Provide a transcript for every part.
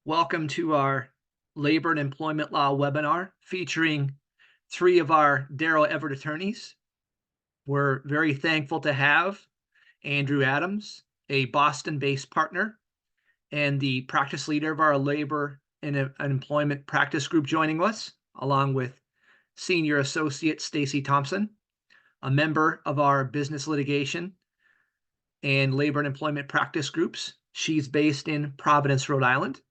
Welcome to our Labor and Employment Law webinar featuring three of our Darrow Everett attorneys. We're very thankful to have Andrew Adams, a Boston-based partner and the practice leader of our labor and employment practice group, joining us, along with Senior Associate Stacy Thomsen, a member of our business litigation and labor and employment practice groups. She's based in Providence, Rhode Island.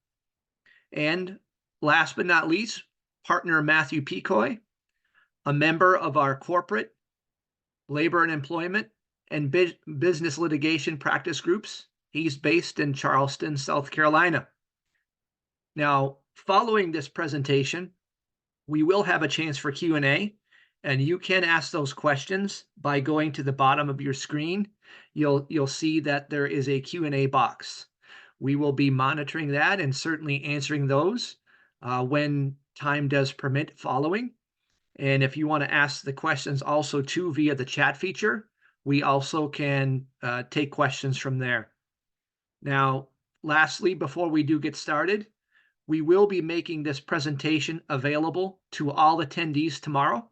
And last but not least, partner Matthew Pecoy, a member of our corporate, labor and employment, and business litigation practice groups. He's based in Charleston, South Carolina. Now, following this presentation, we will have a chance for Q&A, and you can ask those questions by going to the bottom of your screen. You'll see that there is a Q&A box. We will be monitoring that and certainly answering those when time does permit following. And if you want to ask the questions also too via the chat feature, we also can take questions from there. Now, lastly, before we do get started, we will be making this presentation available to all attendees tomorrow,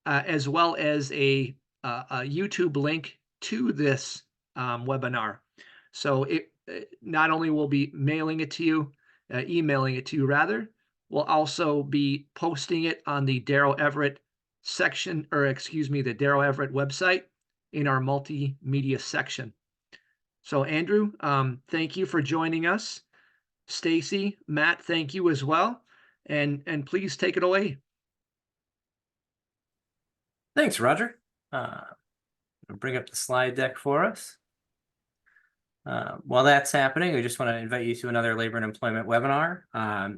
as well as a YouTube link to this webinar. So it not only will be mailing it to you, emailing it to you rather, we'll also be posting it on the Darrow Everett section, or excuse me, the Darrow Everett website in our multimedia section. So Andrew, thank you for joining us. Stacy, Matt, thank you as well. And please take it away. Thanks, Roger. I'll bring up the slide deck for us. While that's happening, I just want to invite you to another labor and employment webinar.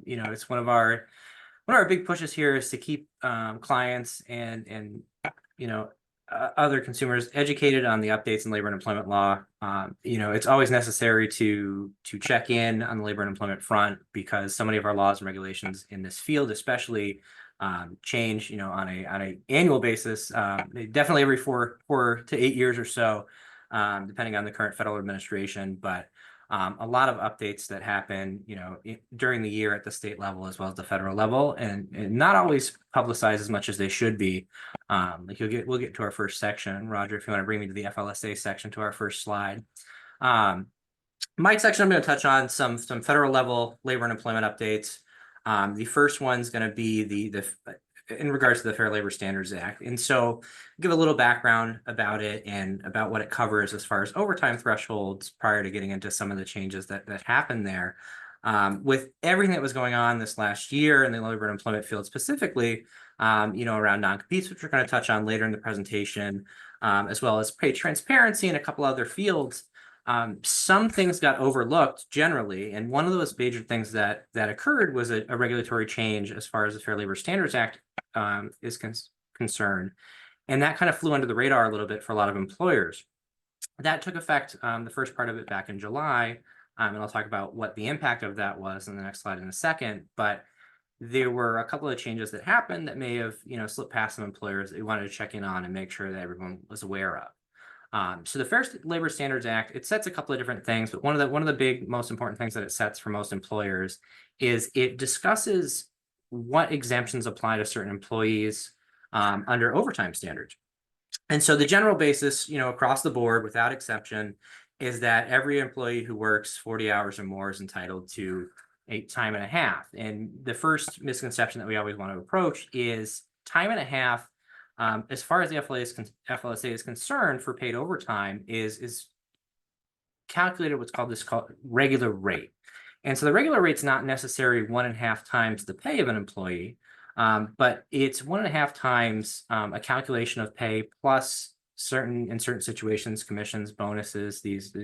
It's one of our big pushes here is to keep clients and other consumers educated on the updates in labor and employment law. It's always necessary to check in on the labor and employment front because so many of our laws and regulations in this field, especially, change, on a annual basis, definitely every 4 to 8 years or so. Depending on the current federal administration, but a lot of updates that happen, during the year at the state level as well as the federal level, and not always publicized as much as they should be. We'll get to our first section. Roger, if you want to bring me to the FLSA section, to our first slide. My section, I'm going to touch on some federal level labor and employment updates. The first one's going to be the in regards to the Fair Labor Standards Act. And so give a little background about it and about what it covers as far as overtime thresholds prior to getting into some of the changes that happened there. With everything that was going on this last year in the labor and employment field specifically, around non-competes, which we're going to touch on later in the presentation, as well as pay transparency and a couple other fields. Some things got overlooked generally, and one of those major things that occurred was a regulatory change as far as the Fair Labor Standards Act is concerned, and that kind of flew under the radar a little bit for a lot of employers. That took effect, the first part of it back in July, and I'll talk about what the impact of that was in the next slide in a second, but there were a couple of changes that happened that may have slipped past some employers that we wanted to check in on and make sure that everyone was aware of. So the Fair Labor Standards Act, it sets a couple of different things, but one of the big, most important things that it sets for most employers is it discusses what exemptions apply to certain employees under overtime standards. And so the general basis, across the board, without exception, is that every employee who works 40 hours or more is entitled to a time and a half. And the first misconception that we always want to approach is time and a half. As far as the FLSA is concerned, for paid overtime is calculated what's called regular rate. And so the regular rate's not necessarily 1.5 times the pay of an employee, but it's 1.5 times a calculation of pay plus in certain situations, commissions, bonuses, these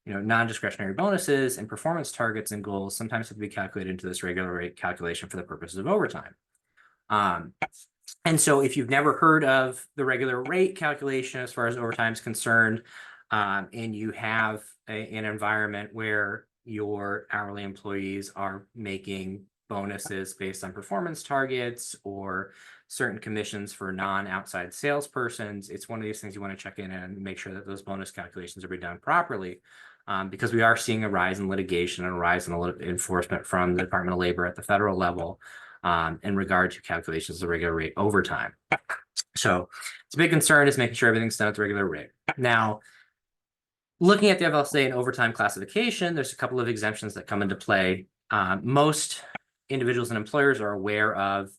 non-discretionary bonuses and performance targets and goals sometimes have to be calculated into this regular rate calculation for the purposes of overtime. And so if you've never heard of the regular rate calculation as far as overtime is concerned, and you have an environment where your hourly employees are making bonuses based on performance targets or certain commissions for non-outside salespersons, it's one of these things you want to check in and make sure that those bonus calculations are being done properly. because we are seeing a rise in litigation and a rise in enforcement from the Department of Labor at the federal level in regard to calculations of regular rate overtime. So it's a big concern is making sure everything's done at the regular rate. Now, looking at the FLSA and overtime classification, there's a couple of exemptions that come into play. Most individuals and employers are aware of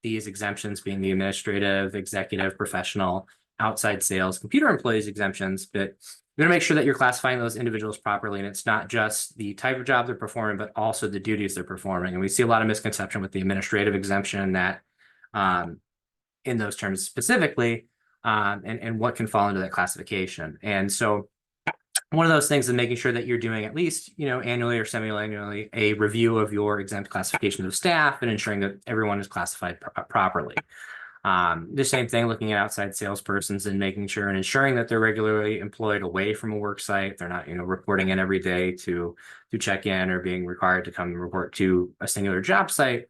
these exemptions being the administrative, executive, professional, outside sales, computer employees exemptions, but you're going to make sure that you're classifying those individuals properly. And it's not just the type of job they're performing, but also the duties they're performing. And we see a lot of misconception with the administrative exemption that in those terms specifically, and what can fall into that classification. And so one of those things is making sure that you're doing at least, annually or semi-annually, a review of your exempt classifications of staff and ensuring that everyone is classified properly. The same thing, looking at outside salespersons and making sure and ensuring that they're regularly employed away from a work site. They're not, reporting in every day to check in or being required to come and report to a singular job site.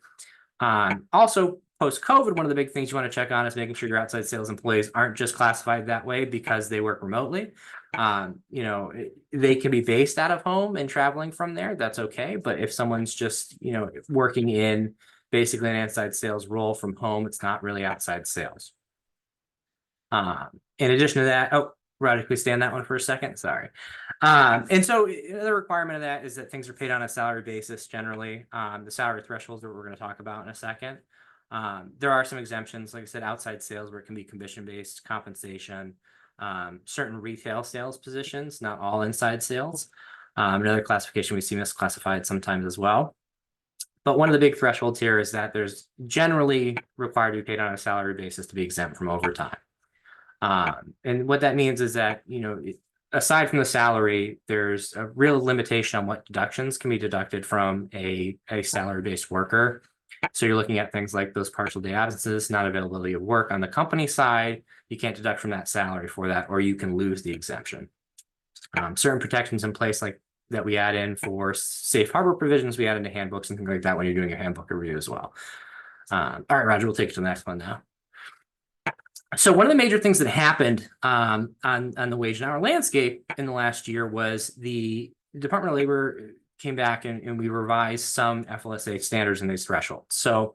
Also, post-COVID, one of the big things you want to check on is making sure your outside sales employees aren't just classified that way because they work remotely. They can be based out of home and traveling from there. That's okay. But if someone's just, working in basically an inside sales role from home, it's not really outside sales. In addition to that, Roger, can we stay on that one for a second? Sorry. And so another requirement of that is that things are paid on a salary basis generally. The salary thresholds that we're going to talk about in a second. There are some exemptions, like I said, outside sales where it can be commission-based compensation, certain retail sales positions, not all inside sales. Another classification we see misclassified sometimes as well. But one of the big thresholds here is that there's generally required to be paid on a salary basis to be exempt from overtime. And what that means is that, aside from the salary, there's a real limitation on what deductions can be deducted from a salary-based worker. So you're looking at things like those partial day absences, not availability of work on the company side. You can't deduct from that salary for that, or you can lose the exemption. Certain protections in place like that we add in for safe harbor provisions, we add into handbooks and things like that when you're doing your handbook review as well. All right, Roger, we'll take it to the next one now. So one of the major things that happened on the wage and hour landscape in the last year was the Department of Labor came back and we revised some FLSA standards and these thresholds. So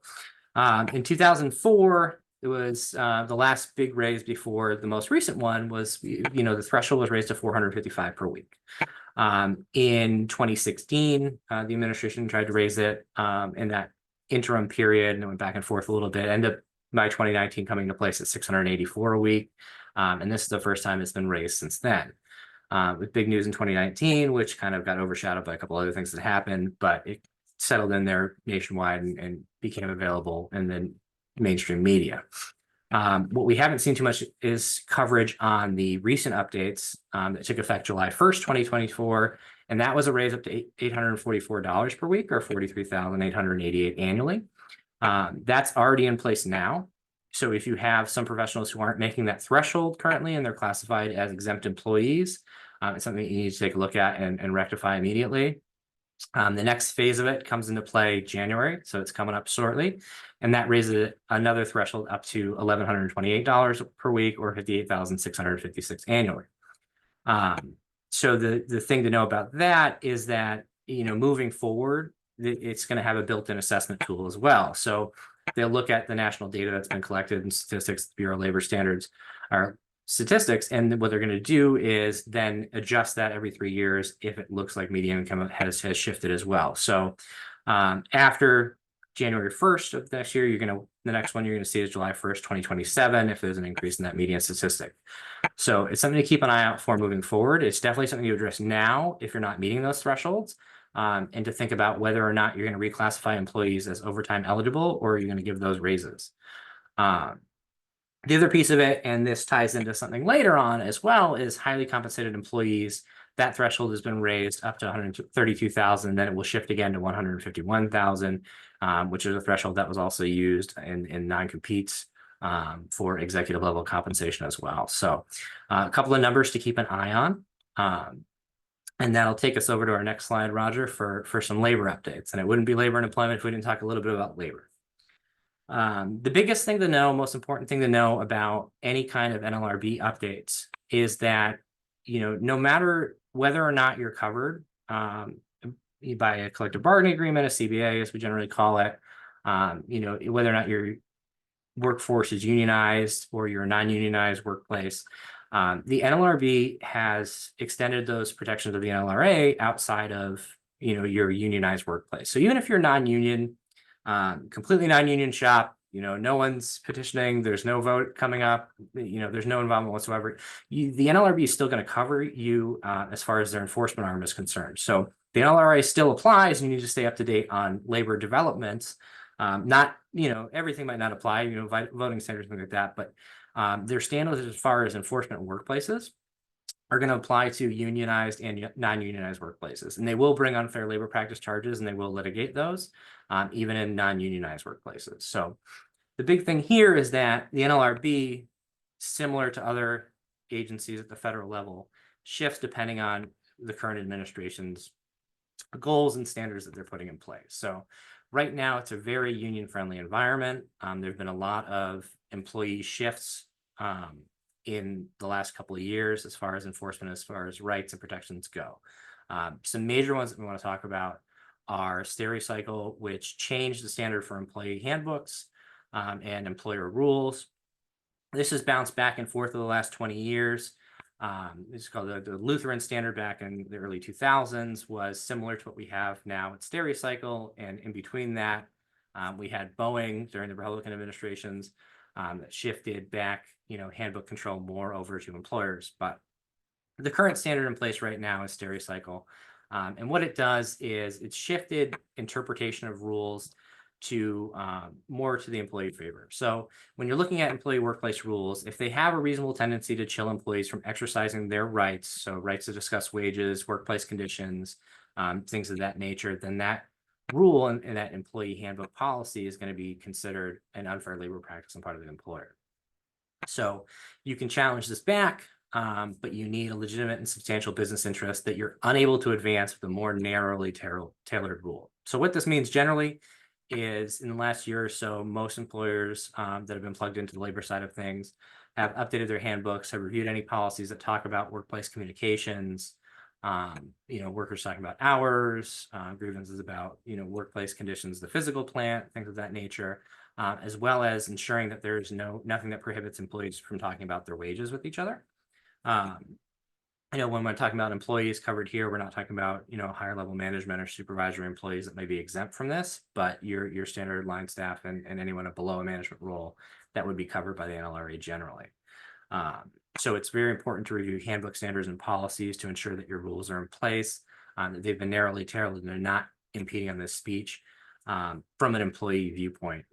in 2004, it was the last big raise before the most recent one was, the threshold was raised to $455 per week. In 2016, the administration tried to raise it in that interim period and it went back and forth a little bit. Ended up by 2019 coming into place at $684 a week. And this is the first time it's been raised since then. With big news in 2019, which kind of got overshadowed by a couple other things that happened, but it settled in there nationwide and became available in the mainstream media. What we haven't seen too much is coverage on the recent updates that took effect July 1st, 2024, and that was a raise up to $844 per week or $43,888 annually. That's already in place now. So if you have some professionals who aren't making that threshold currently and they're classified as exempt employees, it's something you need to take a look at and rectify immediately. The next phase of it comes into play January, so it's coming up shortly, and that raises another threshold up to $1,128 per week or $58,656 annually. So the thing to know about that is that, moving forward, it's going to have a built-in assessment tool as well. So they'll look at the national data that's been collected in statistics, Bureau of Labor Standards or statistics, and what they're going to do is then adjust that every 3 years if it looks like median income has shifted as well. So after January 1st of next year, the next one you're going to see is July 1st, 2027, if there's an increase in that median statistic. So it's something to keep an eye out for moving forward. It's definitely something to address now if you're not meeting those thresholds. And to think about whether or not you're going to reclassify employees as overtime eligible, or you're going to give those raises. The other piece of it, and this ties into something later on as well, is highly compensated employees. That threshold has been raised up to $132,000, then it will shift again to $151,000, which is a threshold that was also used in non-competes for executive level compensation as well. So a couple of numbers to keep an eye on. And that'll take us over to our next slide, Roger, for some labor updates. And it wouldn't be labor and employment if we didn't talk a little bit about labor. The biggest thing to know, most important thing to know about any kind of NLRB updates is that no matter whether or not you're covered by a collective bargaining agreement, a CBA, as we generally call it, whether or not your workforce is unionized or your non-unionized workplace, the NLRB has extended those protections of the NLRA outside of your unionized workplace. So even if you're non-union, completely non-union shop, no one's petitioning, there's no vote coming up, there's no involvement whatsoever, the NLRB is still going to cover you as far as their enforcement arm is concerned. So the NLRA still applies, and you need to stay up to date on labor developments. Not, everything might not apply, voting standards, things like that, but their standards as far as enforcement in workplaces are going to apply to unionized and non-unionized workplaces. And they will bring unfair labor practice charges, and they will litigate those, even in non-unionized workplaces. So the big thing here is that the NLRB, similar to other agencies at the federal level, shifts depending on the current administration's goals and standards that they're putting in place. So right now, it's a very union-friendly environment. There's been a lot of employee shifts in the last couple of years as far as enforcement, as far as rights and protections go. Some major ones that we want to talk about are Stericycle, which changed the standard for employee handbooks and employer rules. This has bounced back and forth over the last 20 years. It's called the Lutheran standard back in the early 2000s, was similar to what we have now at Stericycle. And in between that, we had Boeing during the Republican administrations that shifted back, handbook control more over to employers. But the current standard in place right now is Stericycle. And what it does is it's shifted interpretation of rules to more to the employee favor. So when you're looking at employee workplace rules, if they have a reasonable tendency to chill employees from exercising their rights, so rights to discuss wages, workplace conditions, things of that nature, then that rule and that employee handbook policy is going to be considered an unfair labor practice on part of the employer. So you can challenge this back, but you need a legitimate and substantial business interest that you're unable to advance with a more narrowly tailored rule. So what this means generally is, in the last year or so, most employers that have been plugged into the labor side of things have updated their handbooks, have reviewed any policies that talk about workplace communications, workers talking about hours, grievances about, workplace conditions, the physical plant, things of that nature, as well as ensuring that there is nothing that prohibits employees from talking about their wages with each other. When we're talking about employees covered here, we're not talking about, higher level management or supervisory employees that may be exempt from this, but your standard line staff and anyone below a management role that would be covered by the NLRA generally. So it's very important to review handbook standards and policies to ensure that your rules are in place, that they've been narrowly tailored and they're not impeding on this speech from an employee viewpoint.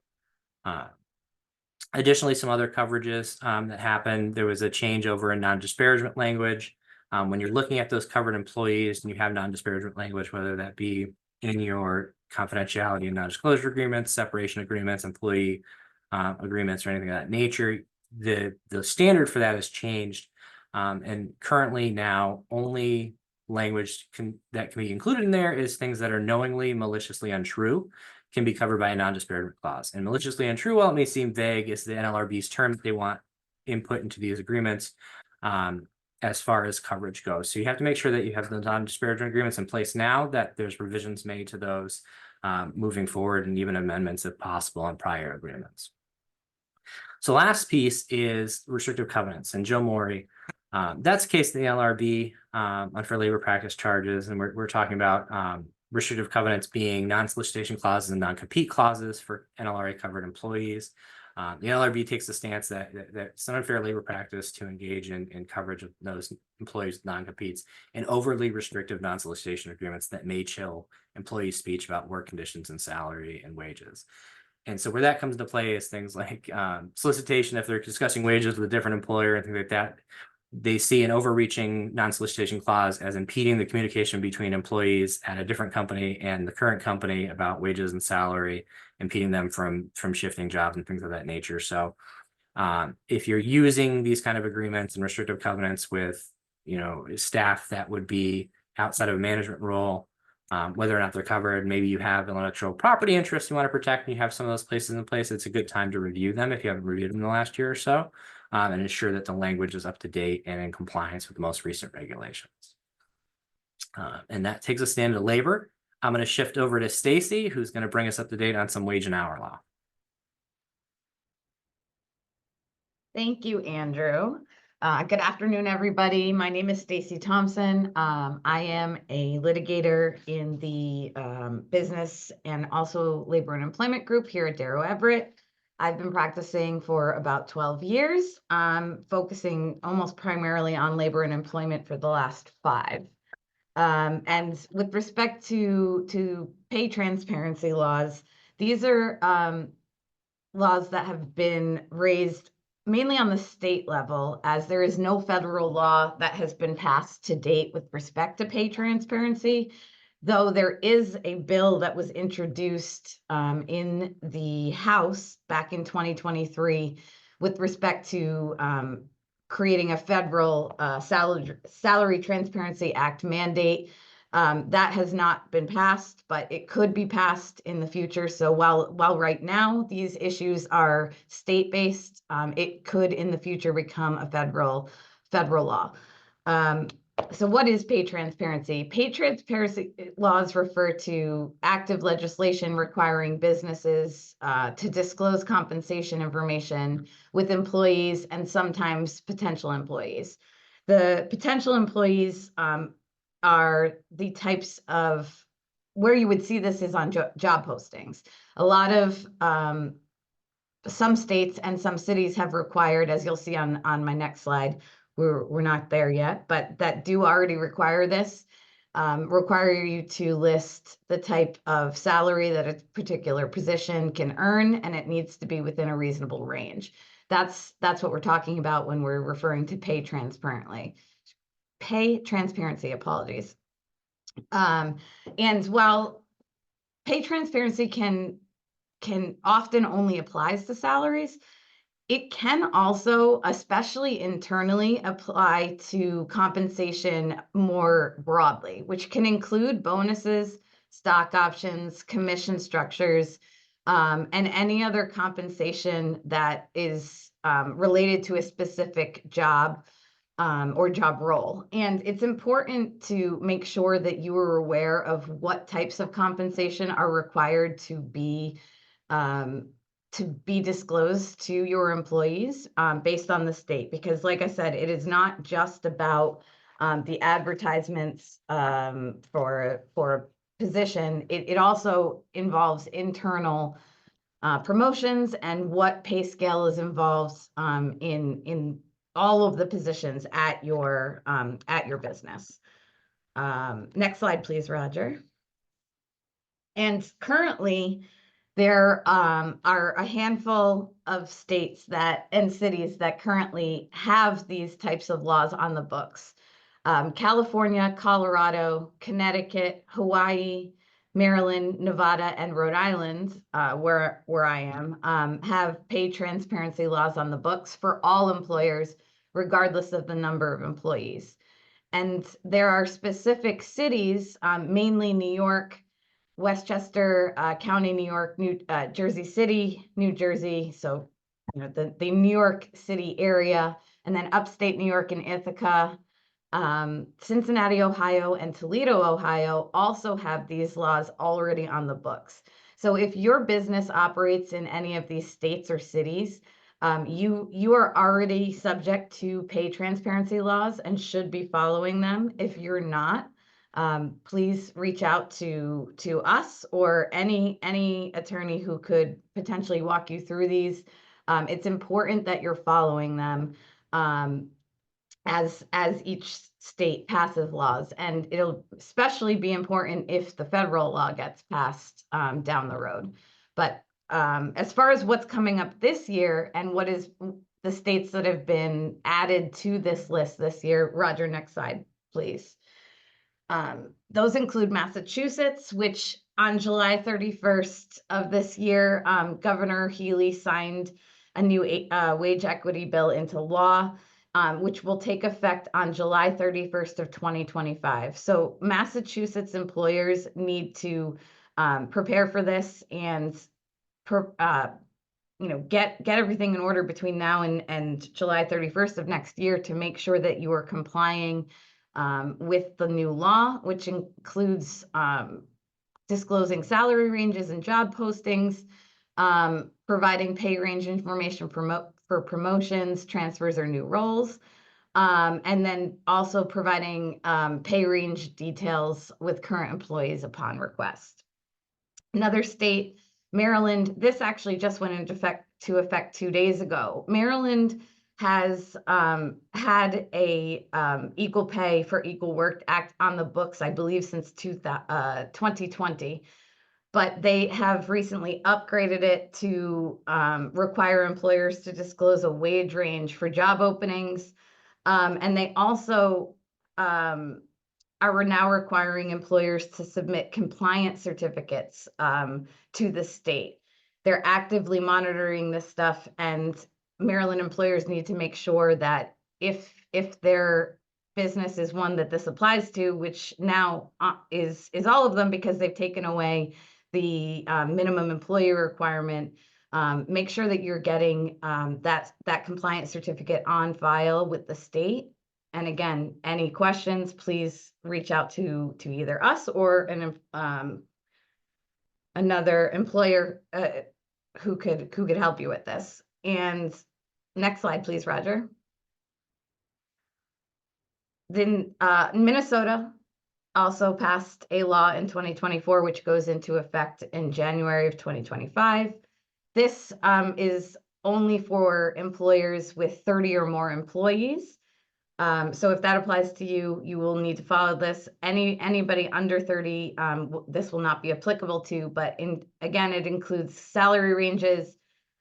Additionally, some other coverages that happened, there was a changeover in non-disparagement language. When you're looking at those covered employees and you have non-disparagement language, whether that be in your confidentiality and non-disclosure agreements, separation agreements, employee agreements, or anything of that nature, the standard for that has changed. And currently now only language that can be included in there is things that are knowingly, maliciously untrue, can be covered by a non-disparagement clause. And maliciously untrue, while it may seem vague, is the NLRB's term that they want input into these agreements as far as coverage goes. So you have to make sure that you have the non-disparagement agreements in place now, that there's revisions made to those moving forward, and even amendments if possible on prior agreements. So last piece is restrictive covenants. And Joe Morey, that's the case in the NLRB, unfair labor practice charges. And we're talking about restrictive covenants being non-solicitation clauses and non-compete clauses for NLRA covered employees. The NLRB takes the stance that it's an unfair labor practice to engage in coverage of those employees' non-competes and overly restrictive non-solicitation agreements that may chill employee speech about work conditions and salary and wages. And so where that comes into play is things like solicitation, if they're discussing wages with a different employer and things like that. They see an overreaching non-solicitation clause as impeding the communication between employees at a different company and the current company about wages and salary, impeding them from shifting jobs and things of that nature. So if you're using these kind of agreements and restrictive covenants with, staff that would be outside of a management role, whether or not they're covered, maybe you have intellectual property interests you want to protect and you have some of those places in place, it's a good time to review them if you haven't reviewed them in the last year or so. and ensure that the language is up to date and in compliance with the most recent regulations. And that takes us into labor. I'm going to shift over to Stacy, who's going to bring us up to date on some wage and hour law. Thank you, Andrew. Good afternoon, everybody. My name is Stacy Thomsen. I am a litigator in the business and also labor and employment group here at Darrow Everett. I've been practicing for about 12 years, focusing almost primarily on labor and employment for the last 5. And with respect to pay transparency laws, these are laws that have been raised mainly on the state level, as there is no federal law that has been passed to date with respect to pay transparency, though there is a bill that was introduced in the House back in 2023 with respect to creating a federal Salary Transparency Act mandate. That has not been passed, but it could be passed in the future. So while right now these issues are state-based, it could in the future become a federal law. So what is pay transparency? Pay transparency laws refer to active legislation requiring businesses to disclose compensation information with employees and sometimes potential employees. The potential employees are the types of where you would see this is on job postings. A lot of some states and some cities have required, as you'll see on my next slide, we're not there yet, but that do already require this, require you to list the type of salary that a particular position can earn, and it needs to be within a reasonable range. That's what we're talking about when we're referring to pay transparency, apologies. And while pay transparency can often only applies to salaries, it can also, especially internally, apply to compensation more broadly, which can include bonuses, stock options, commission structures, and any other compensation that is related to a specific job or job role. And it's important to make sure that you are aware of what types of compensation are required to be disclosed to your employees based on the state. Because like I said, it is not just about the advertisements for a position. It also involves internal promotions and what pay scale is involved in all of the positions at your business. Next slide, please, Roger. And currently, there are a handful of states and cities that currently have these types of laws on the books. California, Colorado, Connecticut, Hawaii, Maryland, Nevada, and Rhode Island, where I am, have pay transparency laws on the books for all employers, regardless of the number of employees. And there are specific cities, mainly New York, Westchester County, New York, Jersey City, New Jersey. So, you know, the New York City area, and then upstate New York and Ithaca, Cincinnati, Ohio, and Toledo, Ohio also have these laws already on the books. So if your business operates in any of these states or cities, you are already subject to pay transparency laws and should be following them. If you're not, please reach out to us or any attorney who could potentially walk you through these. It's important that you're following them as each state passes laws, and it'll especially be important if the federal law gets passed down the road. But as far as what's coming up this year and what is the states that have been added to this list this year, Roger, next slide, please. Those include Massachusetts, which on July 31st of this year, Governor Healy signed a new wage equity bill into law, which will take effect on July 31st of 2025. So Massachusetts employers need to prepare for this and get everything in order between now and July 31st of next year to make sure that you are complying with the new law, which includes disclosing salary ranges and job postings, providing pay range information for promotions, transfers, or new roles, and then also providing pay range details with current employees upon request. Another state, Maryland, this actually just went into effect 2 days ago. Maryland has had a Equal Pay for Equal Work Act on the books, I believe, since 2020. But they have recently upgraded it to require employers to disclose a wage range for job openings. And they also are now requiring employers to submit compliance certificates to the state. They're actively monitoring this stuff, and Maryland employers need to make sure that if their business is one that this applies to, which now is all of them because they've taken away the minimum employee requirement, make sure that you're getting that compliance certificate on file with the state. And again, any questions, please reach out to either us or another employer who could help you with this. And next slide, please, Roger. Then Minnesota also passed a law in 2024, which goes into effect in January of 2025. This is only for employers with 30 or more employees. So if that applies to you, you will need to follow this. Anybody under 30, this will not be applicable to, but again, it includes salary ranges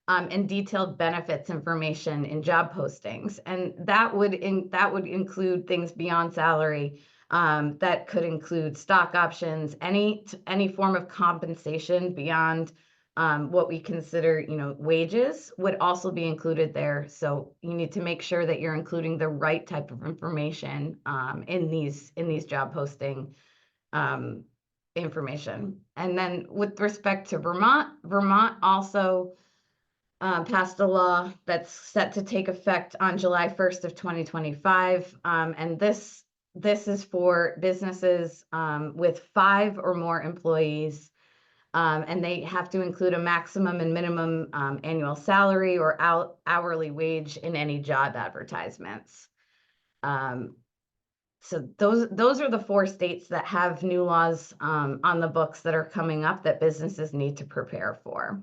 and detailed benefits information in job postings. And that would include things beyond salary. That could include stock options, any form of compensation beyond what we consider, wages would also be included there. So you need to make sure that you're including the right type of information in these job posting information. And then with respect to Vermont also passed a law that's set to take effect on July 1st of 2025. And this is for businesses with 5 or more employees. And they have to include a maximum and minimum annual salary or hourly wage in any job advertisements. So those are the 4 states that have new laws on the books that are coming up that businesses need to prepare for.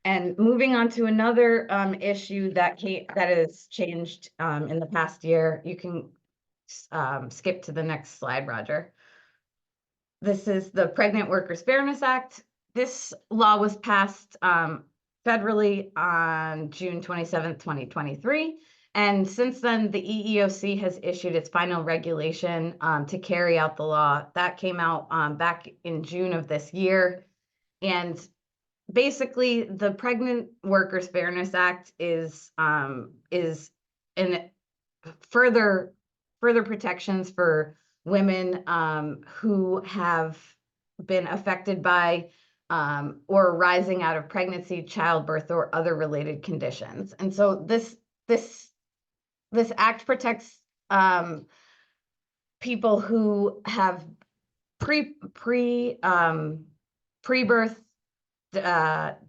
And moving on to another issue that has changed in the past year, you can skip to the next slide, Roger. This is the Pregnant Workers Fairness Act. This law was passed federally on June 27th, 2023. And since then, the EEOC has issued its final regulation to carry out the law. That came out back in June of this year. And basically, the Pregnant Workers Fairness Act is in further protections for women who have been affected by or arising out of pregnancy, childbirth, or other related conditions. And so this act protects people who have pre-birth,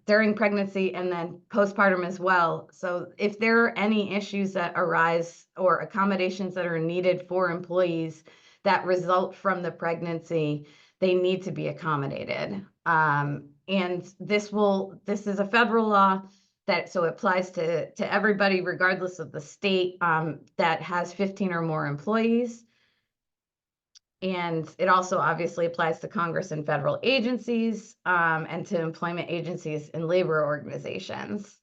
during pregnancy, and then postpartum as well. So if there are any issues that arise or accommodations that are needed for employees that result from the pregnancy, they need to be accommodated. And this is a federal law so it applies to everybody regardless of the state that has 15 or more employees. And it also obviously applies to Congress and federal agencies and to employment agencies and labor organizations.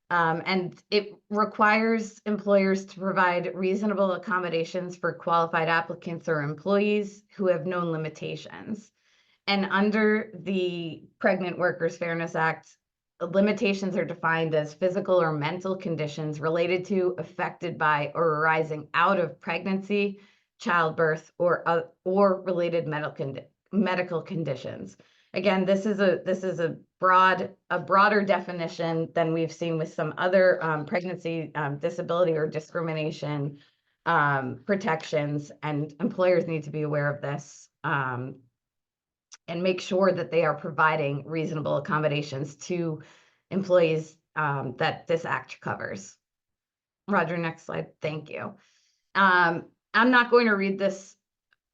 And it requires employers to provide reasonable accommodations for qualified applicants or employees who have known limitations. And under the Pregnant Workers Fairness Act, limitations are defined as physical or mental conditions related to, affected by, or arising out of pregnancy, childbirth, or related medical conditions. Again, this is a broader definition than we've seen with some other pregnancy, disability, or discrimination protections, and employers need to be aware of this and make sure that they are providing reasonable accommodations to employees that this act covers. Roger, next slide. Thank you. I'm not going to read this.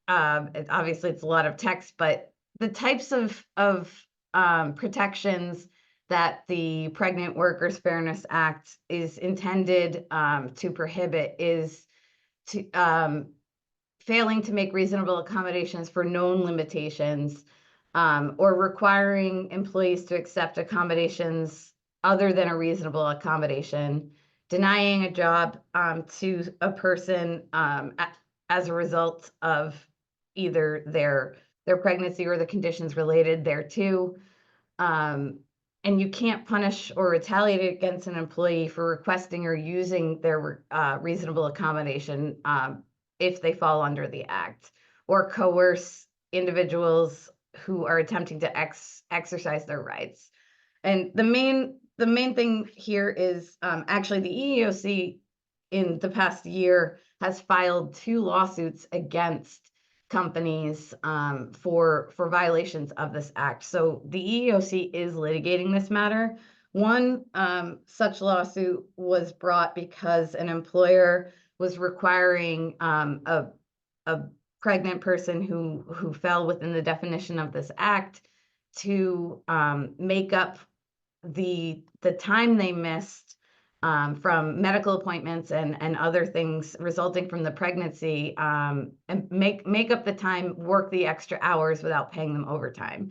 Obviously, it's a lot of text, but the types of protections that the Pregnant Workers Fairness Act is intended to prohibit is to failing to make reasonable accommodations for known limitations, or requiring employees to accept accommodations other than a reasonable accommodation, denying a job to a person as a result of either their pregnancy or the conditions related thereto. And you can't punish or retaliate against an employee for requesting or using their reasonable accommodation if they fall under the act, or coerce individuals who are attempting to exercise their rights. And the main thing here is actually the EEOC in the past year has filed 2 lawsuits against companies for violations of this act. So the EEOC is litigating this matter. One such lawsuit was brought because an employer was requiring a pregnant person who fell within the definition of this act to make up the time they missed from medical appointments and other things resulting from the pregnancy, and make up the time, work the extra hours without paying them overtime.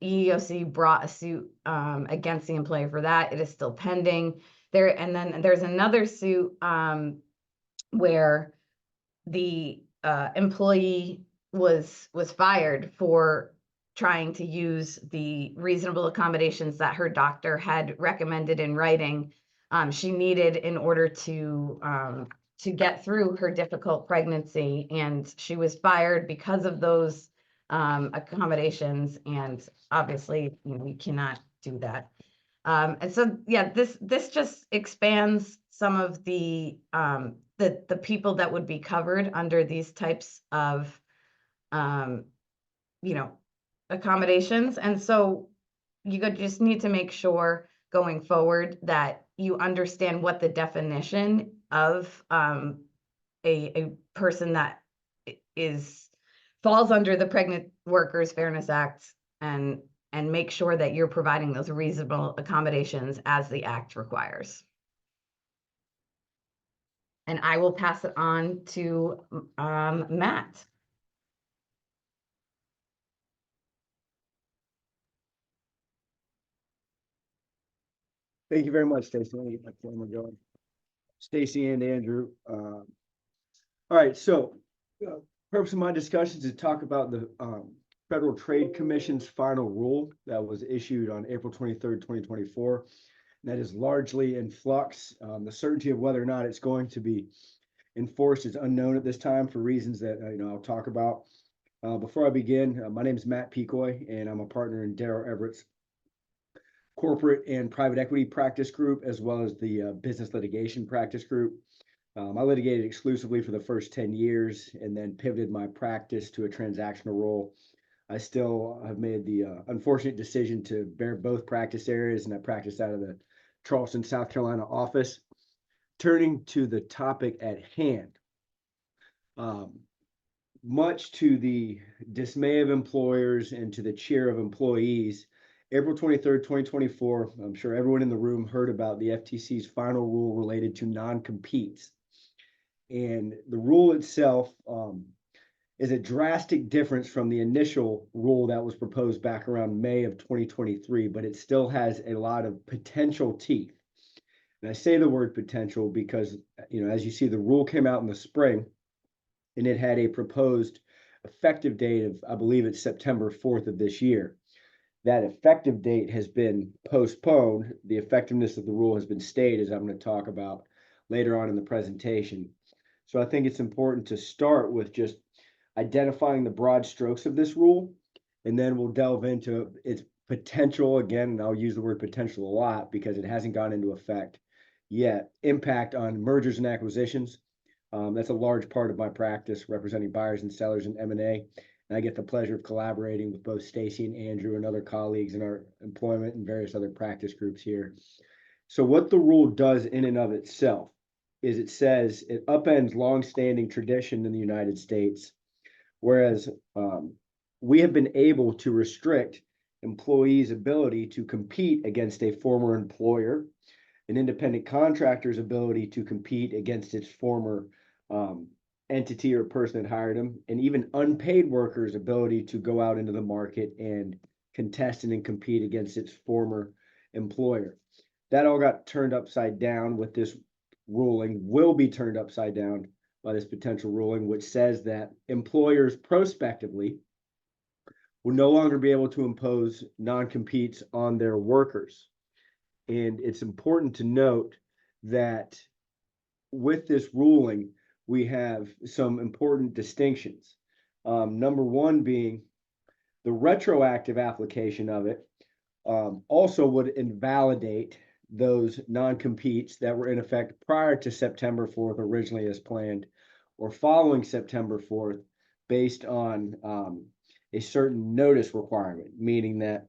EEOC brought a suit against the employer for that. It is still pending. And then there's another suit where the employee was fired for trying to use the reasonable accommodations that her doctor had recommended in writing she needed in order to get through her difficult pregnancy, and she was fired because of those accommodations, and obviously we cannot do that. And so, yeah, this just expands some of the people that would be covered under these types of accommodations. And so you just need to make sure going forward that you understand what the definition of a person that falls under the Pregnant Workers Fairness Act, and make sure that you're providing those reasonable accommodations as the act requires. And I will pass it on to Matt. Thank you very much, Stacy. Let me get my camera going. Stacy and Andrew. All right, so purpose of my discussion is to talk about the Federal Trade Commission's final rule that was issued on April 23rd, 2024. And that is largely in flux. The certainty of whether or not it's going to be enforced is unknown at this time for reasons that I'll talk about. Before I begin, my name is Matt Pecoy, and I'm a partner in Daryl Everett's corporate and private equity practice group, as well as the business litigation practice group. I litigated exclusively for the first 10 years and then pivoted my practice to a transactional role. I still have made the unfortunate decision to bear both practice areas, and I practice out of the Charleston, South Carolina office. Turning to the topic at hand, much to the dismay of employers and to the cheer of employees, April 23rd, 2024, I'm sure everyone in the room heard about the FTC's final rule related to non-competes. And the rule itself is a drastic difference from the initial rule that was proposed back around May of 2023, but it still has a lot of potential teeth. And I say the word potential because, as you see, the rule came out in the spring, and it had a proposed effective date of, I believe it's September 4th of this year. That effective date has been postponed. The effectiveness of the rule has been stayed, as I'm going to talk about later on in the presentation. So I think it's important to start with just identifying the broad strokes of this rule And then we'll delve into its potential again, and I'll use the word potential a lot because it hasn't gone into effect yet, impact on mergers and acquisitions. That's a large part of my practice, representing buyers and sellers in M&A. And I get the pleasure of collaborating with both Stacy and Andrew and other colleagues in our employment and various other practice groups here. So what the rule does in and of itself is it says it upends longstanding tradition in the United States, whereas we have been able to restrict employees' ability to compete against a former employer, an independent contractor's ability to compete against its former entity or person that hired him, and even unpaid workers' ability to go out into the market and contest and compete against its former employer. That all got turned upside down with this ruling, will be turned upside down by this potential ruling, which says that employers prospectively will no longer be able to impose non-competes on their workers. And it's important to note that with this ruling, we have some important distinctions. Number one being the retroactive application of it also would invalidate those non-competes that were in effect prior to September 4th, originally as planned, or following September 4th, based on a certain notice requirement, meaning that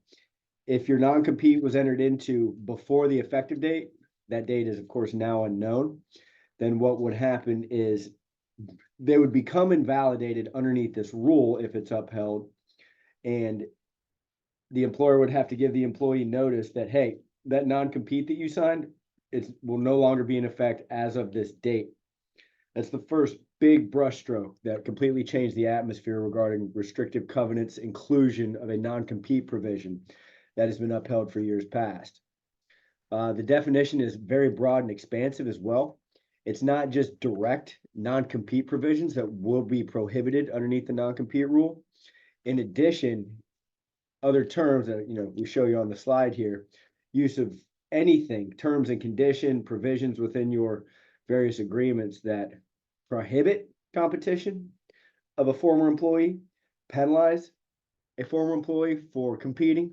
if your non-compete was entered into before the effective date, that date is of course now unknown, then what would happen is they would become invalidated underneath this rule if it's upheld, and the employer would have to give the employee notice that, hey, that non-compete that you signed, it will no longer be in effect as of this date. That's the first big brushstroke that completely changed the atmosphere regarding restrictive covenants inclusion of a non-compete provision that has been upheld for years past. The definition is very broad and expansive as well. It's not just direct non-compete provisions that will be prohibited underneath the non-compete rule. In addition, other terms that we show you on the slide here, use of anything, terms and condition, provisions within your various agreements that prohibit competition of a former employee, penalize a former employee for competing,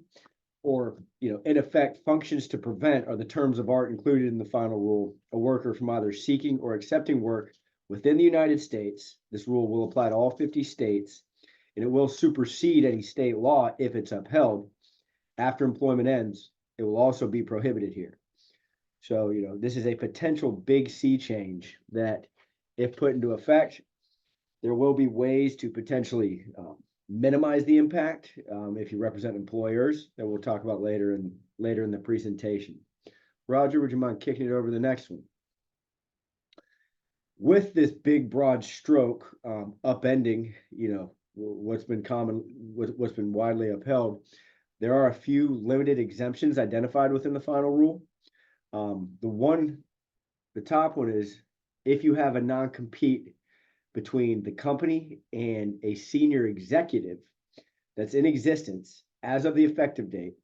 or in effect functions to prevent are the terms of art included in the final rule. A worker from either seeking or accepting work within the United States, this rule will apply to all 50 states, and it will supersede any state law if it's upheld. After employment ends, it will also be prohibited here. So, this is a potential big sea change that, if put into effect, there will be ways to potentially minimize the impact if you represent employers that we'll talk about later in the presentation. Roger, would you mind kicking it over to the next one? With this big broad stroke upending, what's been widely upheld, there are a few limited exemptions identified within the final rule. The top one is if you have a non-compete between the company and a senior executive that's in existence as of the effective date,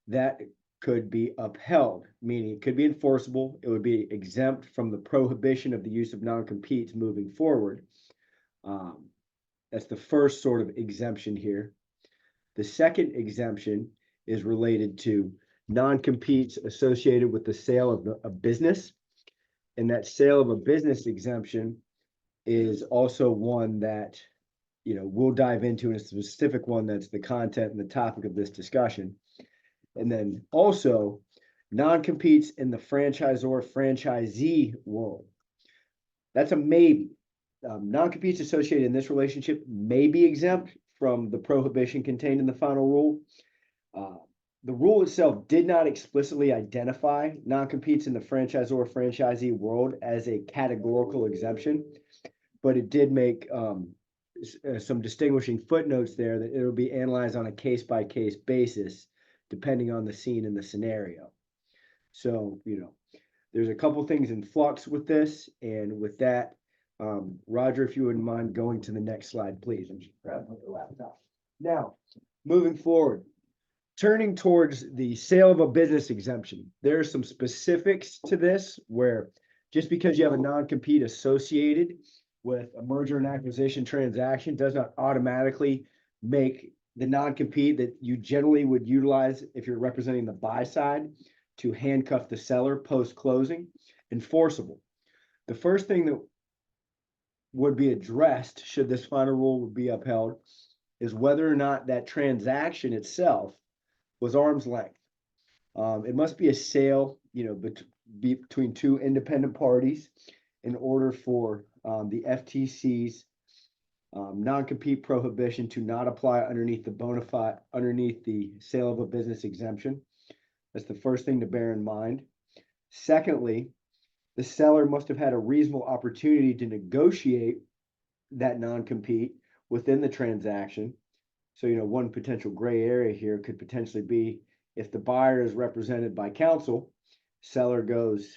that could be upheld, meaning it could be enforceable. It would be exempt from the prohibition of the use of non-competes moving forward. That's the first sort of exemption here. The second exemption is related to non-competes associated with the sale of a business. And that sale of a business exemption is also one that, we'll dive into in a specific one that's the content and the topic of this discussion. And then also non-competes in the franchisor-franchisee world. That's a maybe. Non-competes associated in this relationship may be exempt from the prohibition contained in the final rule. The rule itself did not explicitly identify non-competes in the franchisor-franchisee world as a categorical exemption, but it did make some distinguishing footnotes there that it will be analyzed on a case-by-case basis, depending on the scene and the scenario. So, there's a couple things in flux with this, and with that, Roger, if you wouldn't mind going to the next slide, please. I'm just grabbing the laptop. Now, moving forward, turning towards the sale of a business exemption, there are some specifics to this where just because you have a non-compete associated with a merger and acquisition transaction does not automatically make the non-compete that you generally would utilize if you're representing the buy side to handcuff the seller post-closing, enforceable. The first thing that would be addressed should this final rule be upheld is whether or not that transaction itself was arm's length. It must be a sale, between two independent parties in order for the FTC's non-compete prohibition to not apply underneath the sale of a business exemption. That's the first thing to bear in mind. Secondly, the seller must have had a reasonable opportunity to negotiate that non-compete within the transaction. So, one potential gray area here could potentially be if the buyer is represented by counsel, seller goes,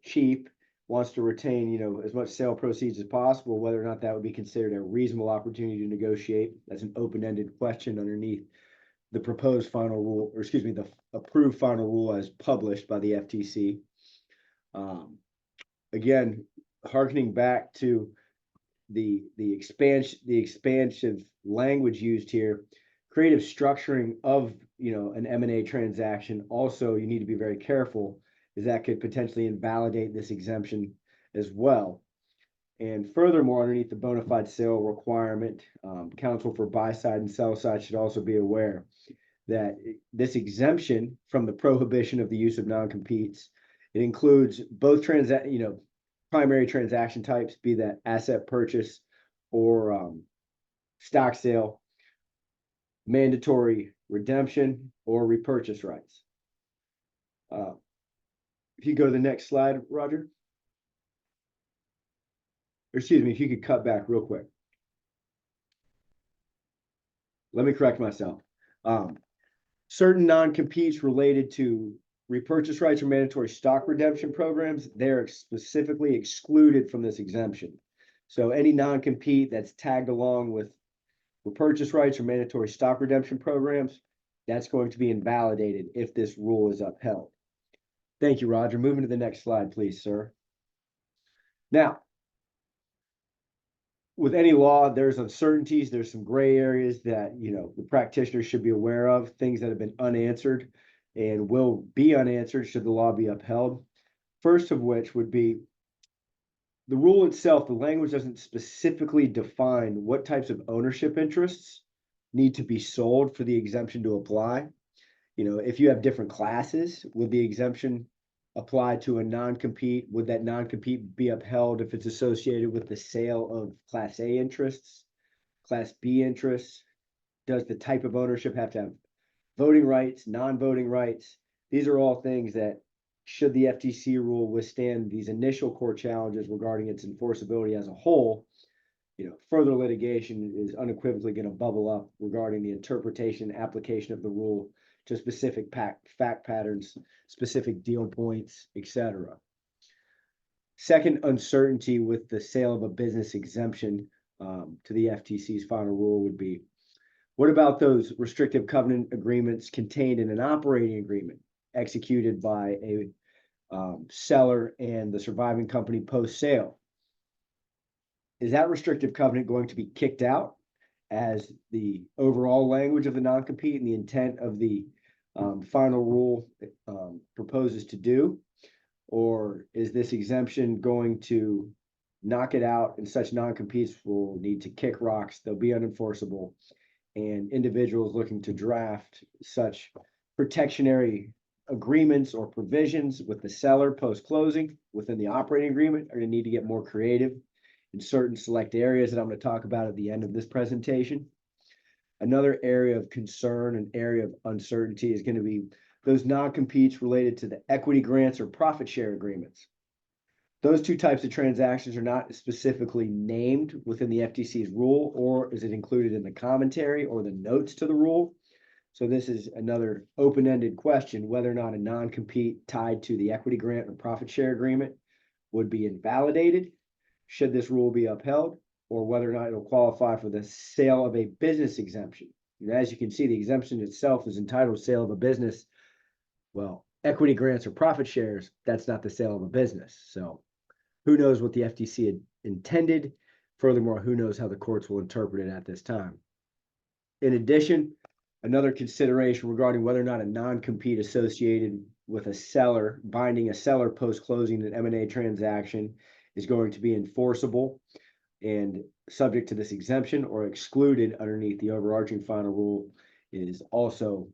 cheap, wants to retain, as much sale proceeds as possible, whether or not that would be considered a reasonable opportunity to negotiate. That's an open-ended question underneath the proposed final rule, or excuse me, the approved final rule as published by the FTC. Again, harkening back to the expansive language used here, creative structuring of an M&A transaction. Also, you need to be very careful, is that could potentially invalidate this exemption as well. And furthermore, underneath the bona fide sale requirement, counsel for buy side and sell side should also be aware that this exemption from the prohibition of the use of non-competes, it includes both primary transaction types, be that asset purchase or stock sale, mandatory redemption, or repurchase rights. If you go to the next slide, Roger. Or excuse me, if you could cut back real quick. Let me correct myself. Certain non-competes related to repurchase rights or mandatory stock redemption programs, they're specifically excluded from this exemption. So any non-compete that's tagged along with repurchase rights or mandatory stock redemption programs, that's going to be invalidated if this rule is upheld. Thank you, Roger. Moving to the next slide, please, sir. Now, with any law, there's uncertainties, there's some gray areas that, the practitioner should be aware of, things that have been unanswered and will be unanswered should the law be upheld. First of which would be the rule itself. The language doesn't specifically define what types of ownership interests need to be sold for the exemption to apply. If you have different classes, would the exemption apply to a non-compete? Would that non-compete be upheld if it's associated with the sale of Class A interests, Class B interests? Does the type of ownership have to have voting rights, non-voting rights? These are all things that, should the FTC rule withstand these initial core challenges regarding its enforceability as a whole, further litigation is unequivocally going to bubble up regarding the interpretation and application of the rule to specific fact patterns, specific deal points, etc. Second uncertainty with the sale of a business exemption to the FTC's final rule would be, what about those restrictive covenant agreements contained in an operating agreement executed by a seller and the surviving company post-sale? Is that restrictive covenant going to be kicked out as the overall language of the non-compete and the intent of the final rule proposes to do? Or is this exemption going to knock it out, and such non-competes will need to kick rocks, they'll be unenforceable, and individuals looking to draft such protectionary agreements or provisions with the seller post-closing within the operating agreement are going to need to get more creative in certain select areas that I'm going to talk about at the end of this presentation. Another area of concern and area of uncertainty is going to be those non-competes related to the equity grants or profit share agreements. Those two types of transactions are not specifically named within the FTC's rule, or is it included in the commentary or the notes to the rule? So this is another open-ended question, whether or not a non-compete tied to the equity grant or profit share agreement would be invalidated should this rule be upheld, or whether or not it'll qualify for the sale of a business exemption. And as you can see, the exemption itself is entitled sale of a business. Well, equity grants or profit shares, that's not the sale of a business. So who knows what the FTC had intended? Furthermore, who knows how the courts will interpret it at this time? In addition, another consideration regarding whether or not a non-compete associated with a seller, binding a seller post-closing an M&A transaction is going to be enforceable and subject to this exemption or excluded underneath the overarching final rule is also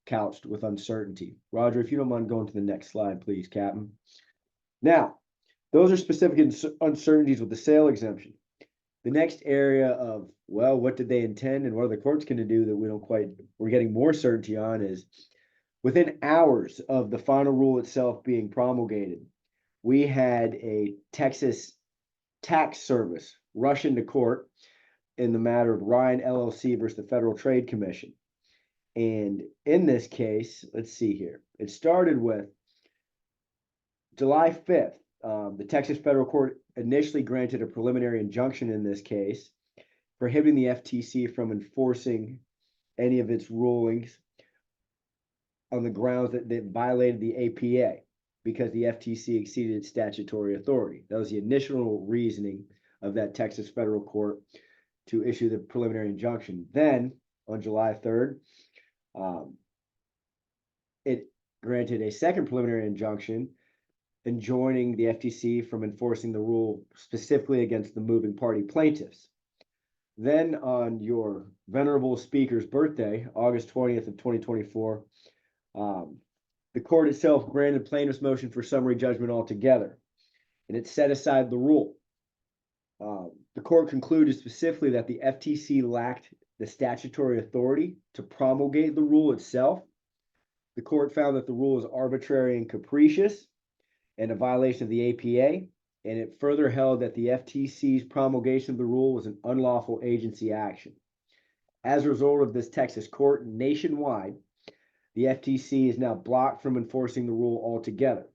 couched with uncertainty. Roger, if you don't mind going to the next slide, please, Captain. Now, those are specific uncertainties with the sale exemption. The next area of, well, what did they intend and what are the courts going to do that we're getting more certainty on is within hours of the final rule itself being promulgated, we had a Texas tax service rush into court in the matter of Ryan LLC versus the Federal Trade Commission. And in this case, let's see here. It started with July 5th. The Texas Federal Court initially granted a preliminary injunction in this case, prohibiting the FTC from enforcing any of its rulings on the grounds that they violated the APA because the FTC exceeded its statutory authority. That was the initial reasoning of that Texas Federal Court to issue the preliminary injunction. Then, on July 3rd, it granted a second preliminary injunction enjoining the FTC from enforcing the rule specifically against the moving party plaintiffs. Then on your venerable speaker's birthday, August 20th of 2024, the court itself granted plaintiff's motion for summary judgment altogether, and it set aside the rule. The court concluded specifically that the FTC lacked the statutory authority to promulgate the rule itself. The court found that the rule is arbitrary and capricious and a violation of the APA, and it further held that the FTC's promulgation of the rule was an unlawful agency action. As a result of this Texas court nationwide, the FTC is now blocked from enforcing the rule altogether.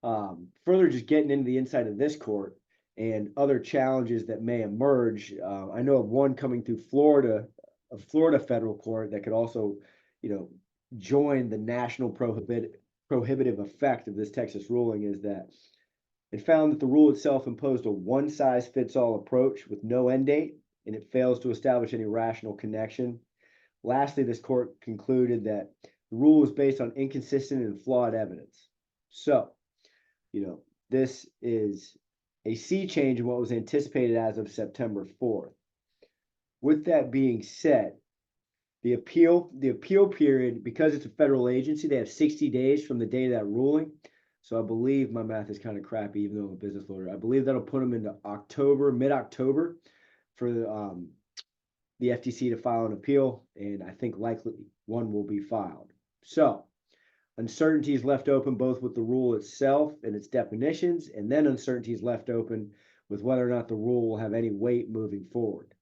Further, just getting into the inside of this court and other challenges that may emerge, I know of one coming through Florida, a Florida federal court that could also, join the national prohibitive effect of this Texas ruling is that it found that the rule itself imposed a one-size-fits-all approach with no end date, and it fails to establish any rational connection. Lastly, this court concluded that the rule was based on inconsistent and flawed evidence. So, this is a sea change in what was anticipated as of September 4th. With that being said, the appeal period, because it's a federal agency, they have 60 days from the date of that ruling. So I believe my math is kind of crappy, even though I'm a business lawyer. I believe that'll put them into mid-October for the FTC to file an appeal, and I think likely one will be filed. So uncertainties left open both with the rule itself and its definitions, and then uncertainties left open with whether or not the rule will have any weight moving forward.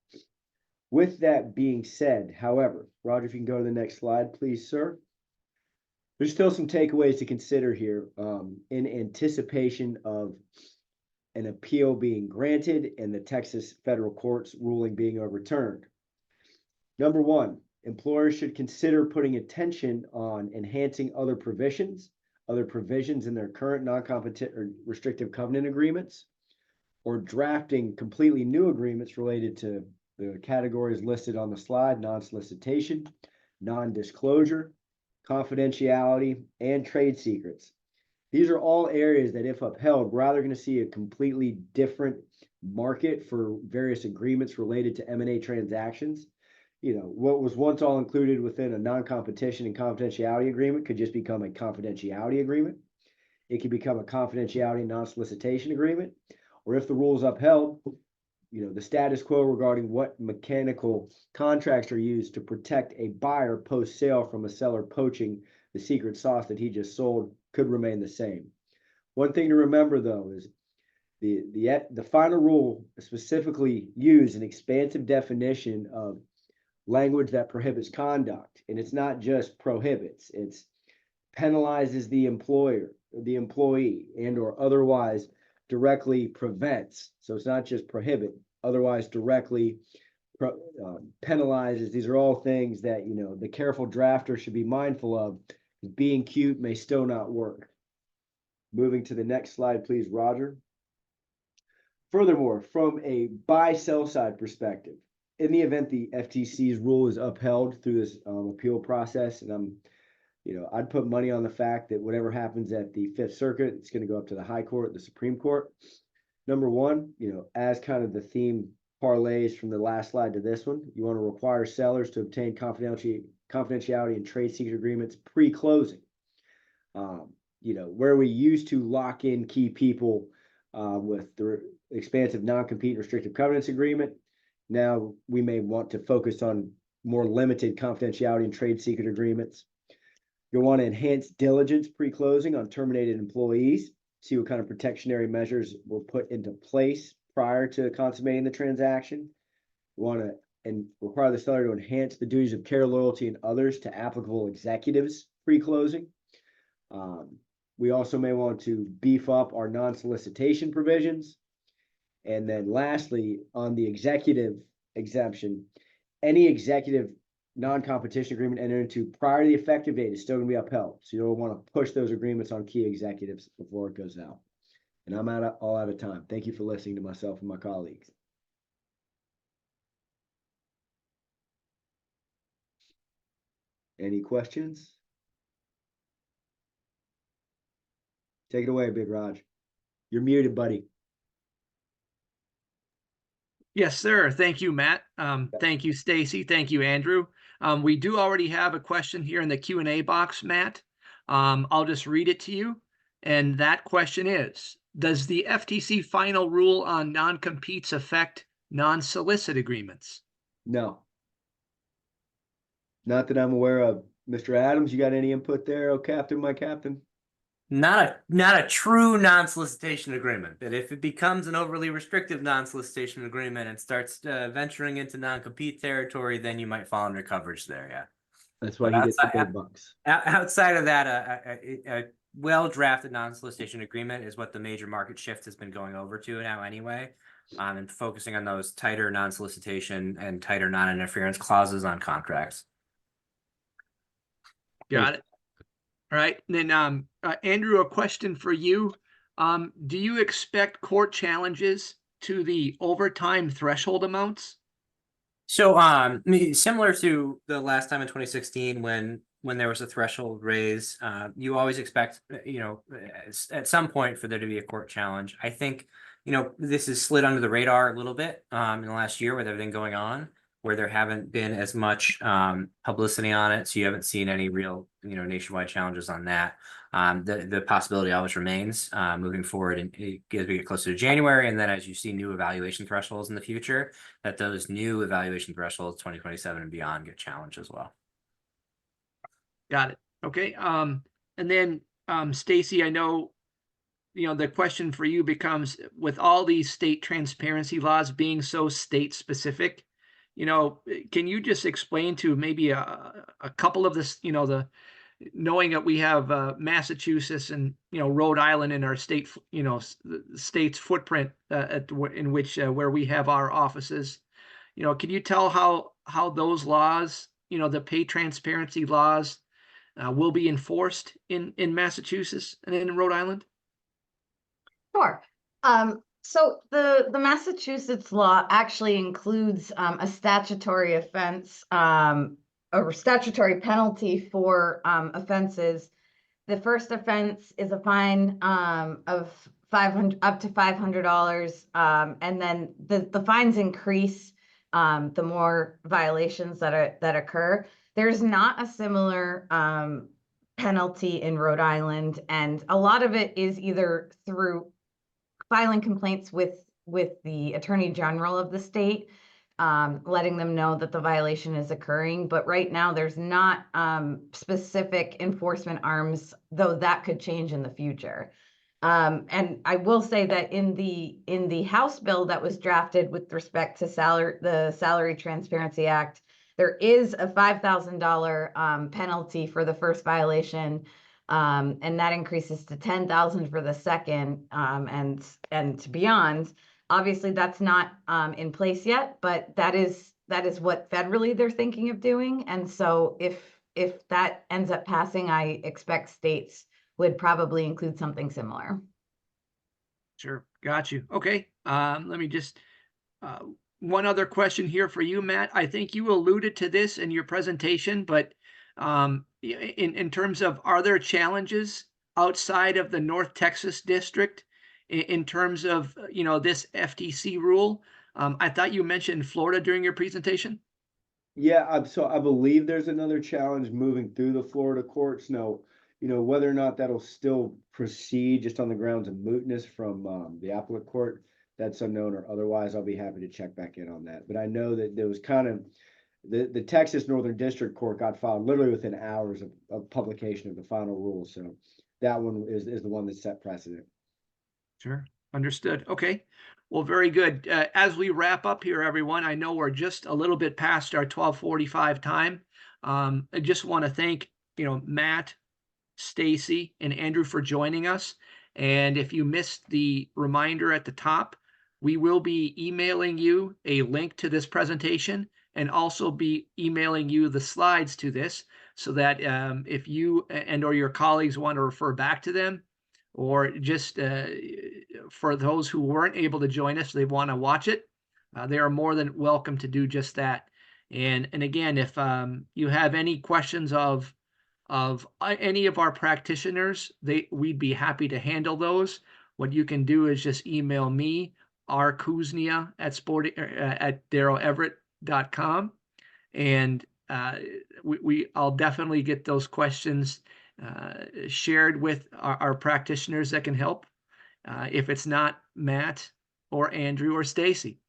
With that being said, however, Roger, if you can go to the next slide, please, sir. There's still some takeaways to consider here in anticipation of an appeal being granted and the Texas federal court's ruling being overturned. Number one, employers should consider putting attention on enhancing other provisions in their current non-competitive or restrictive covenant agreements, or drafting completely new agreements related to the categories listed on the slide: non-solicitation, non-disclosure, confidentiality, and trade secrets. These are all areas that, if upheld, we're either going to see a completely different market for various agreements related to M&A transactions. What was once all included within a non-competition and confidentiality agreement could just become a confidentiality agreement. It could become a confidentiality non-solicitation agreement, or if the rule is upheld, the status quo regarding what mechanical contracts are used to protect a buyer post-sale from a seller poaching the secret sauce that he just sold could remain the same. One thing to remember, though, is the final rule specifically used an expansive definition of language that prohibits conduct, and it's not just prohibits, it's penalizes the employer, the employee, and or otherwise directly prevents. So it's not just prohibit, otherwise directly penalizes. These are all things that the careful drafter should be mindful of. Being cute may still not work. Moving to the next slide, please, Roger. Furthermore, from a buy-sell side perspective, in the event the FTC's rule is upheld through this appeal process, and I'd put money on the fact that whatever happens at the Fifth Circuit, it's going to go up to the High Court, the Supreme Court. Number one, as kind of the theme parlays from the last slide to this one, you want to require sellers to obtain confidentiality and trade secret agreements pre-closing. Where we used to lock in key people with the expansive non-compete and restrictive covenants agreement, now we may want to focus on more limited confidentiality and trade secret agreements. You'll want to enhance diligence pre-closing on terminated employees, see what kind of protectionary measures were put into place prior to consummating the transaction. You want to require the seller to enhance the duties of care, loyalty, and others to applicable executives pre-closing. We also may want to beef up our non-solicitation provisions. And then lastly, on the executive exemption, any executive non-competition agreement entered into prior to the effective date is still going to be upheld. So you don't want to push those agreements on key executives before it goes out. And I'm all out of time. Thank you for listening to myself and my colleagues. Any questions? Take it away, Big Raj. You're muted, buddy. Yes, sir. Thank you, Matt. Thank you, Stacy. Thank you, Andrew. We do already have a question here in the Q&A box, Matt. I'll just read it to you. And that question is, does the FTC final rule on non-competes affect non-solicit agreements? No. Not that I'm aware of. Mr. Adams, you got any input there? Oh, Captain, my captain. Not a true non-solicitation agreement, but if it becomes an overly restrictive non-solicitation agreement and starts venturing into non-compete territory, then you might fall under coverage there. Yeah, That's why you get the big bucks. Outside of that, a well-drafted non-solicitation agreement is what the major market shift has been going over to now anyway, and focusing on those tighter non-solicitation and tighter non-interference clauses on contracts. Got it. All right. And then, Andrew, a question for you. Do you expect court challenges to the overtime threshold amounts? So, similar to the last time in 2016 when there was a threshold raise, you always expect, at some point for there to be a court challenge. I think, this has slid under the radar a little bit in the last year with everything going on, where there haven't been as much publicity on it. So you haven't seen any real, nationwide challenges on that. The possibility always remains moving forward and as we get closer to January. And then as you see new evaluation thresholds in the future, that those new evaluation thresholds 2027 and beyond get challenged as well. Got it. Okay. And then, Stacy, I know, the question for you becomes, with all these state transparency laws being so state specific, can you just explain to maybe a couple of this, knowing that we have Massachusetts and, Rhode Island in our state, state's footprint in which where we have our offices, can you tell how those laws, the pay transparency laws will be enforced in Massachusetts and in Rhode Island? Sure. So the Massachusetts law actually includes a statutory offense or statutory penalty for offenses. The first offense is a fine of up to $500, and then the fines increase the more violations that occur. There's not a similar penalty in Rhode Island, and a lot of it is either through filing complaints with the Attorney General of the state, letting them know that the violation is occurring. But right now there's not specific enforcement arms, though that could change in the future. And I will say that in the House bill that was drafted with respect to the Salary Transparency Act, there is a $5,000 penalty for the first violation. And that increases to $10,000 for the second, and beyond. Obviously, that's not in place yet, but that is what federally they're thinking of doing. And so, if that ends up passing, I expect states would probably include something similar. Sure, got you. Okay, let me just one other question here for you, Matt. I think you alluded to this in your presentation, but in terms of, are there challenges outside of the North Texas district in terms of, this FTC rule? I thought you mentioned Florida during your presentation. Yeah, so I believe there's another challenge moving through the Florida courts. Now, whether or not that'll still proceed just on the grounds of mootness from the appellate court, that's unknown, or otherwise I'll be happy to check back in on that. But I know that there was kind of the Texas Northern District Court got filed literally within hours of publication of the final rule. So that one is the one that set precedent. Sure. Understood. Okay. Well, very good. As we wrap up here, everyone, I know we're just a little bit past our 12:45 time. I just want to thank, Matt, Stacy, and Andrew for joining us. And if you missed the reminder at the top, we will be emailing you a link to this presentation and also be emailing you the slides to this, so that if you and or your colleagues want to refer back to them, or just for those who weren't able to join us, they want to watch it, they are more than welcome to do just that. And again, if you have any questions of any of our practitioners, we'd be happy to handle those. What you can do is just email me, rkuznia at darrelleverett.com, and I'll definitely get those questions shared with our practitioners that can help. If it's not Matt or Andrew or Stacy.